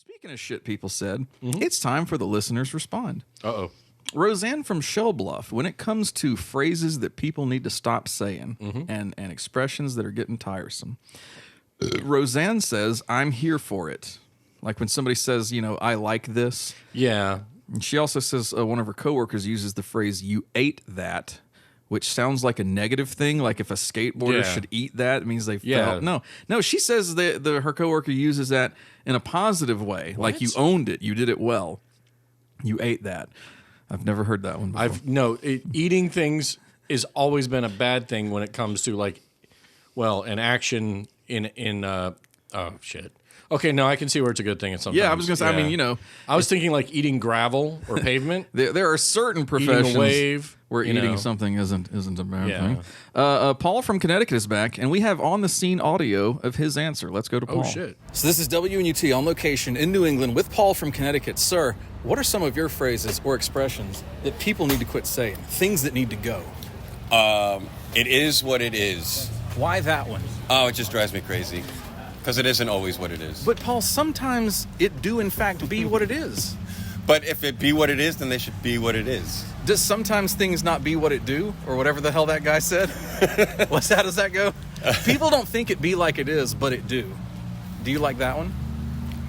Speaking of shit people said, it's time for the listeners respond. Uh-oh. Roseanne from Shell Bluff, when it comes to phrases that people need to stop saying and expressions that are getting tiresome, Roseanne says, I'm here for it. Like when somebody says, you know, I like this. Yeah. And she also says one of her coworkers uses the phrase, you ate that, which sounds like a negative thing. Like if a skateboarder should eat that, it means they felt. No, she says that her coworker uses that in a positive way. Like you owned it. You did it well. You ate that. I've never heard that one before. Eating things has always been a bad thing when it comes to an action in oh shit. Okay, no, I can see where it's a good thing at some. Yeah, I was going to say, I mean, you know. I was thinking like eating gravel or pavement. There are certain professions eating a wave, where eating something isn't a bad thing. Paul from Connecticut is back, and we have on-the-scene audio of his answer. Let's go to Paul. Oh, shit. So this is WNUT on location in New England with Paul from Connecticut. Sir, what are some of your phrases or expressions that people need to quit saying? Things that need to go? It is what it is. Why that one? Oh, it just drives me crazy. Because it isn't always what it is. But, Paul, sometimes it do, in fact, be what it is. But if it be what it is, then they should be what it is. Does sometimes things not be what it do? Or whatever the hell that guy said? How does that go? People don't think it be like it is, but it do. Do you like that one?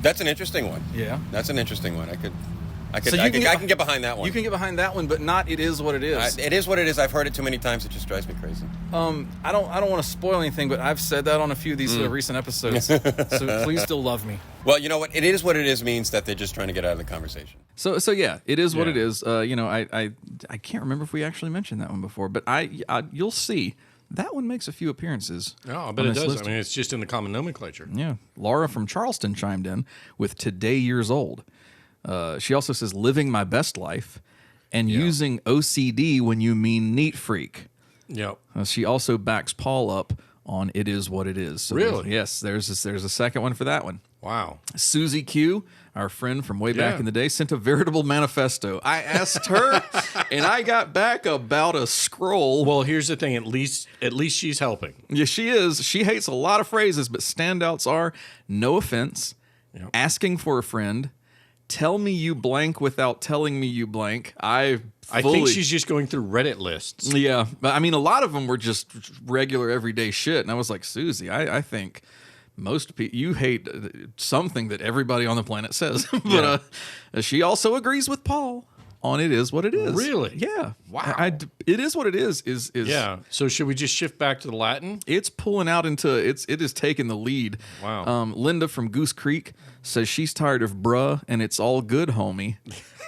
That's an interesting one. Yeah. That's an interesting one. I can get behind that one. You can get behind that one, but not it is what it is. It is what it is. I've heard it too many times. It just drives me crazy. I don't want to spoil anything, but I've said that on a few of these recent episodes. So please still love me. Well, you know what? It is what it is means that they're just trying to get out of the conversation. So yeah, it is what it is. You know, I can't remember if we actually mentioned that one before, but you'll see. That one makes a few appearances. Oh, I bet it does. List. I mean, it's just in the common nomenclature. Yeah. Laura from Charleston chimed in with today years old. She also says living my best life and using OCD when you mean neat freak. Yep. She also backs Paul up on it is what it is. So really? There's a second one for that one. Wow. Susie Q, our friend from way back in the day, sent a veritable manifesto. I asked her, and I got back about a scroll. Well, here's the thing. At least she's helping. Yeah, she is. She hates a lot of phrases, but standouts are no offense, asking for a friend, tell me you blank without telling me you blank. I think she's just going through Reddit lists. Yeah, but I mean, a lot of them were just regular everyday shit, and I was like, Susie, I think most people, you hate something that everybody on the planet says. But she also agrees with Paul on it is what it is. Really? Yeah. Wow. It is what it is. Yeah. So should we just shift back to the Latin? It's pulling out into it is taking the lead. Wow. Linda from Goose Creek says she's tired of bruh and it's all good, homie.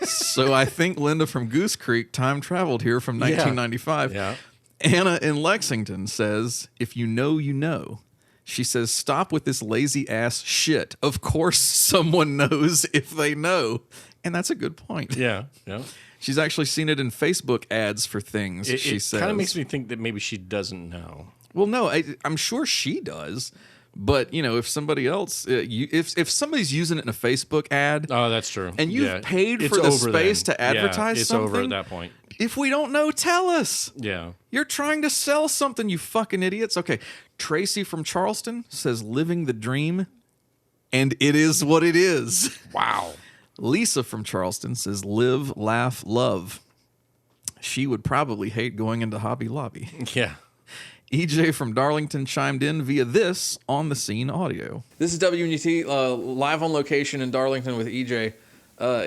So I think Linda from Goose Creek time traveled here from 1995. Yeah. Anna in Lexington says, if you know, you know. She says, stop with this lazy ass shit. Of course someone knows if they know. And that's a good point. Yeah. She's actually seen it in Facebook ads for things, she says. It kind of makes me think that maybe she doesn't know. Well, no, I'm sure she does. But, you know, if somebody else, if somebody's using it in a Facebook ad. Oh, that's true. And you've paid for the space to advertise something. It's over at that point. If we don't know, tell us. Yeah. You're trying to sell something, you fucking idiots. Okay. Tracy from Charleston says living the dream, and it is what it is. Wow. Lisa from Charleston says live, laugh, love. She would probably hate going into Hobby Lobby. Yeah. EJ from Darlington chimed in via this on the scene audio. This is WNUT live on location in Darlington with EJ.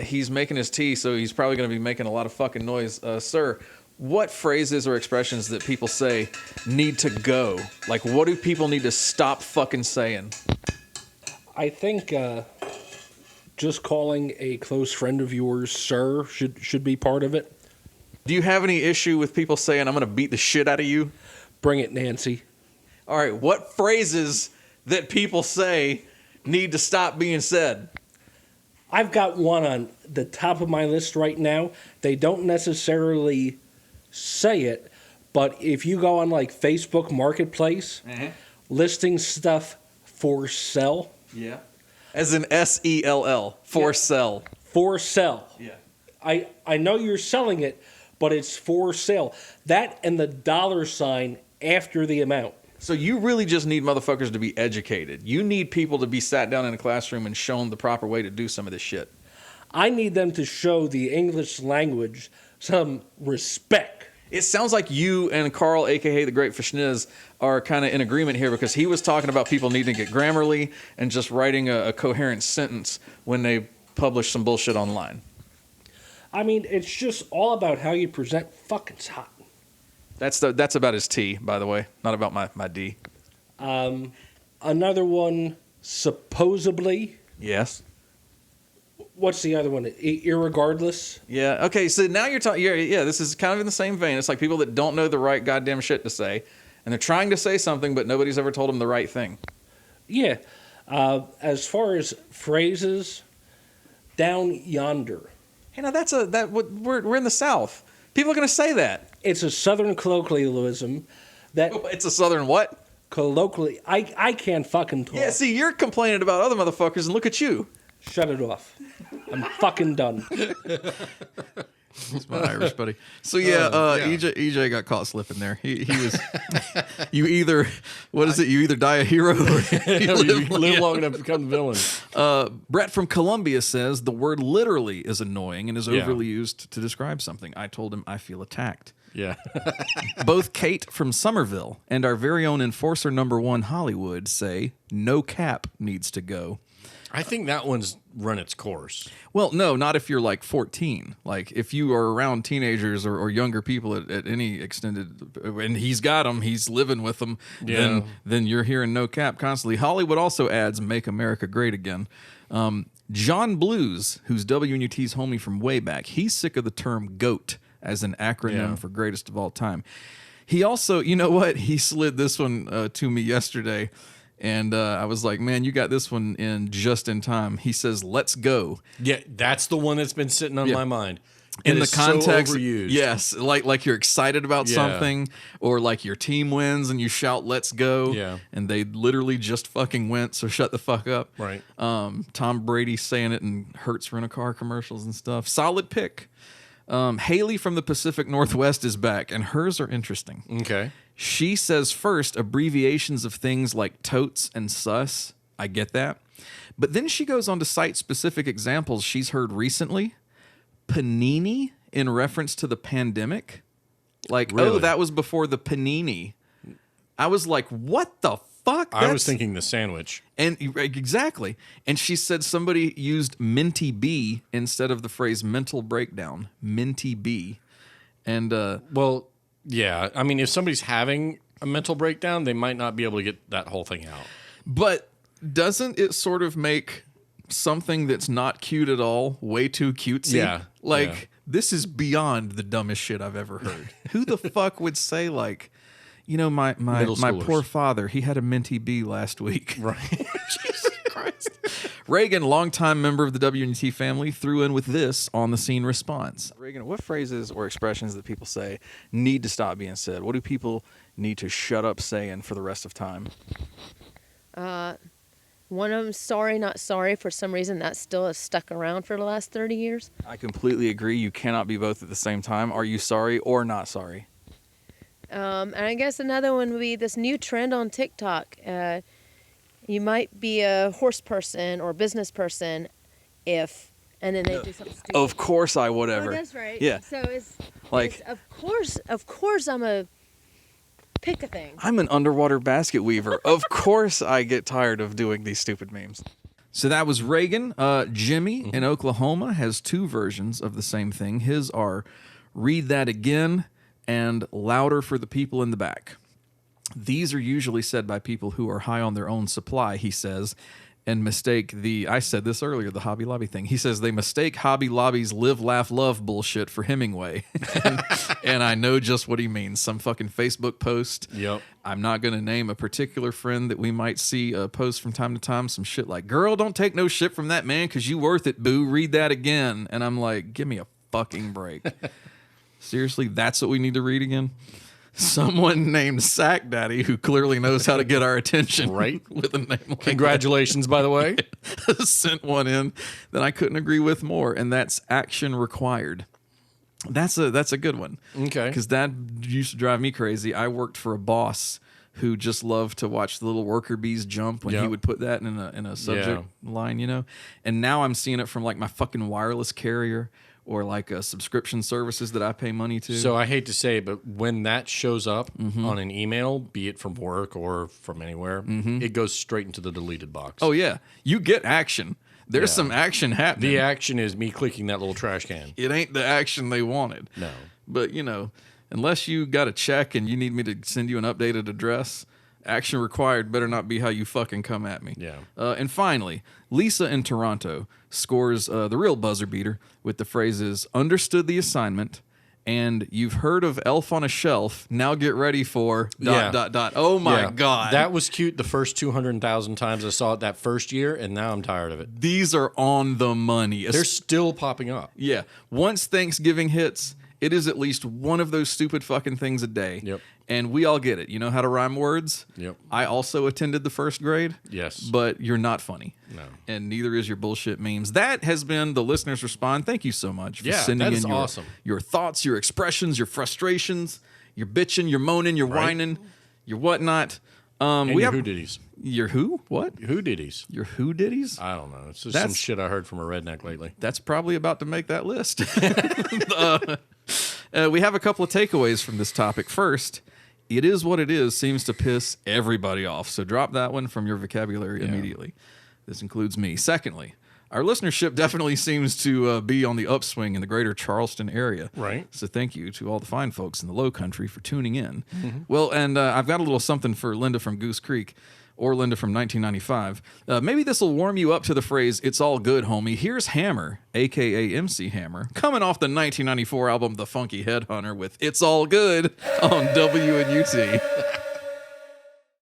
He's making his tea, so he's probably going to be making a lot of fucking noise. Sir, what phrases or expressions that people say need to go? Like, what do people need to stop fucking saying? I think just calling a close friend of yours sir should be part of it. Do you have any issue with people saying, I'm going to beat the shit out of you? Bring it, Nancy. All right, what phrases that people say need to stop being said? I've got one on the top of my list right now. They don't necessarily say it, but if you go on like Facebook Marketplace, listing stuff for sell. Yeah. As in SELL, for sell. For sell. Yeah. I know you're selling it, but it's for sale. That and the $ sign after the amount. So you really just need motherfuckers to be educated. You need people to be sat down in a classroom and shown the proper way to do some of this shit. I need them to show the English language some respect. It sounds like you and Carl, a.k.a. the Great Fishniz, are kind of in agreement here because he was talking about people needing to get Grammarly and just writing a coherent sentence when they publish some bullshit online. I mean, it's just all about how you present fucking hot. That's about his T, by the way, not about my D. Another one, supposedly. Yes. What's the other one? Irregardless? Yeah. Okay. So now you're talking. Yeah. This is kind of in the same vein. It's like people that don't know the right goddamn shit to say, and they're trying to say something, but nobody's ever told them the right thing. Yeah. As far as phrases, down yonder. Hey, now we're in the South. People are going to say that. It's a Southern colloquialism that It's a Southern what? colloquially. I can't fucking talk. Yeah. See, you're complaining about other motherfuckers, and look at you. Shut it off. I'm fucking done. It's my Irish buddy. So yeah, EJ got caught slipping there. He was. You either You either die a hero or you live long enough to become the villain. Brett from Columbia says the word literally is annoying and is Yeah. overly used to describe something. I told him I feel attacked. Yeah. Both Kate from Somerville and our very own enforcer number 1 Hollywood say no cap needs to go. I think that one's run its course. Well, no, not if you're like 14. Like if you are around teenagers or younger people at any extended, and he's got them, he's living with them, then you're hearing no cap constantly. Hollywood also adds "Make America Great Again." John Blues, who's WNUT's homie from way back, he's sick of the term "GOAT" as an acronym for greatest of all time. He also, you know what? He slid this one to me yesterday. And I was like, man, you got this one in just in time. He says, let's go. Yeah, that's the one that's been sitting on my mind. In It the is context, so overused. yes, like you're excited about something, or like your team wins and you shout "Let's go!" Yeah. and they literally just fucking went, so shut the fuck up. Right. Tom Brady saying it in Hertz rent-a-car commercials and stuff. Solid pick. Haley from the Pacific Northwest is back, and hers are interesting. Okay. She says first abbreviations of things like totes and sus. I get that. But then she goes on to cite specific examples she's heard recently. Panini in reference to the pandemic. Like, Really? oh, that was before the panini. I was like, what the fuck? I was thinking the sandwich. And exactly. And she said somebody used minty bee instead of the phrase mental breakdown. Minty bee. And Well, yeah. I mean, if somebody's having a mental breakdown, they might not be able to get that whole thing out. but doesn't it sort of make something that's not cute at all way too cutesy? Yeah. Like, Yeah. this is beyond the dumbest shit I've ever heard. Who the fuck would say, like, you know, my Middle schoolers. poor father, he had a minty bee last week. Right. Jesus Christ. Reagan, longtime member of the WNT family, threw in with this on the scene response. Reagan, what phrases or expressions that people say need to stop being said? What do people need to shut up saying for the rest of time? One of them, sorry, not sorry. For some reason, that still has stuck around for the last 30 years. I completely agree. You cannot be both at the same time. Are you sorry or not sorry? And I guess another one would be this new trend on TikTok. You might be a horse person or business person if, and then they do something stupid. Of course I whatever. Oh, that's right. Yeah. So it's Like- of course I'm a pick a thing. I'm an underwater basket weaver. Of course I get tired of doing these stupid memes. So that was Reagan. Jimmy in Oklahoma has two versions of the same thing. His are read that again and louder for the people in the back. These are usually said by people who are high on their own supply, he says, and mistake I said this earlier, the Hobby Lobby thing. He says they mistake Hobby Lobby's live, laugh, love bullshit for Hemingway. and I know just what he means. Some fucking Facebook post. Yep. I'm not going to name a particular friend that we might see post from time to time. Some shit like, girl, don't take no shit from that man because you worth it, boo. Read that again. And I'm like, give me a fucking break. Seriously, that's what we need to read again? Someone named Sack Daddy, who clearly knows how to get our attention, Right. with a name like Congratulations, by the way. that, sent one in that I couldn't agree with more, and that's action required. That's a good one. Okay. Because that used to drive me crazy. I worked for a boss who just loved to watch the little worker bees jump when he Yep. would put that in a subject line, you know. And now I'm seeing it from like my fucking wireless carrier or like subscription services that I pay money to. So I hate to say it, but when that shows up Mm-hmm. on an email, be it from work or from anywhere, it goes straight into the deleted box. oh yeah, you get action. There's Yeah. some action happening. The action is me clicking that little trash can. It ain't the action they wanted. No. But, you know, unless you got a check and you need me to send you an updated address, action required better not be how you fucking come at me. Yeah. And finally, Lisa in Toronto scores the real buzzer beater with the phrases, understood the assignment, and you've heard of Elf on a Shelf, now get ready for ... Oh my Yeah. God. That was cute the first 200,000 times I saw it that first year, and now I'm tired of it. These are on the money. They're still popping up. Yeah. Once Thanksgiving hits, it is at least one of those stupid fucking things a day. Yep. And we all get it. You know how to rhyme words? Yep. I also attended the first grade. Yes. But you're not funny. No. And neither is your bullshit memes. That has been the listeners' respond. Thank you so much for Yeah, sending that is in awesome. your thoughts, your expressions, your frustrations, your bitching, your moaning, your Right. whining, your whatnot. And we your have who diddies. your who? What? Who diddies? Your who ditties? I don't know. It's just That's- some shit I heard from a redneck lately. That's probably about to make that list. We have a couple of takeaways from this topic. First, it is what it is seems to piss everybody off. So drop that one from your vocabulary immediately. This includes me. Secondly, our listenership definitely seems to be on the upswing in the greater Charleston area. Right. So thank you to all the fine folks in the Low Country for tuning in. Well, and I've got a little something for Linda from Goose Creek. Or Linda from 1995. Maybe this will warm you up to the phrase, it's all good, homie. Here's Hammer, a.k.a. MC Hammer, coming off the 1994 album The Funky Headhunter with It's All Good on WNUT.